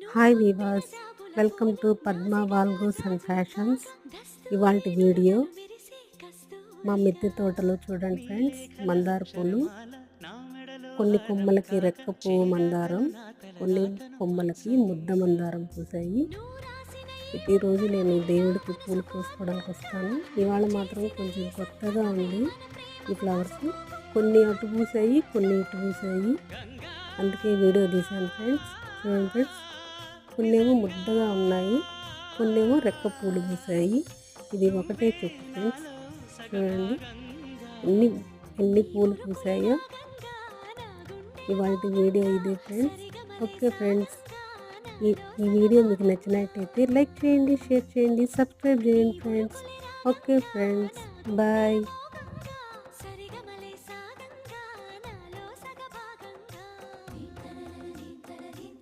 Hi weavers, welcome to Padma వాల్గోస్ and fashions. ఇవాల్టి video మా మిద్దె తోటలో చూడండి ఫ్రెండ్స్. మందార పూలు, కొన్ని కొమ్మలకి రెక్క పువ్వు మందారం, కొన్ని కొమ్మలకి ముద్ద మందారం పూసాయి. ఈరోజు నేను దేవుడికి పూలు కోసుకోవడానికి వస్తాను. ఇవాళ మాత్రం కొంచెం కొత్తగా ఉంది ఈ ఫ్లవర్స్. కొన్ని అటు పూసాయి, కొన్ని ఇటు పూసాయి, అందుకే వీడియో తీశాను ఫ్రెండ్స్. చూడండి ఫ్రెండ్స్, కొన్నేమో ముద్దగా ఉన్నాయి, కొన్నేమో రెక్క పూలు పూసాయి. ఇది ఒకటే చెట్టు ఫ్రెండ్స్. చూడండి ఎన్ని పూలు పూసాయో. ఇవాళ వీడియో ఇదే ఫ్రెండ్స్. ఓకే ఫ్రెండ్స్, ఈ వీడియో మీకు నచ్చినట్టయితే లైక్ చేయండి, షేర్ చేయండి, సబ్స్క్రైబ్ చేయండి ఫ్రెండ్స్. Okay friends, bye.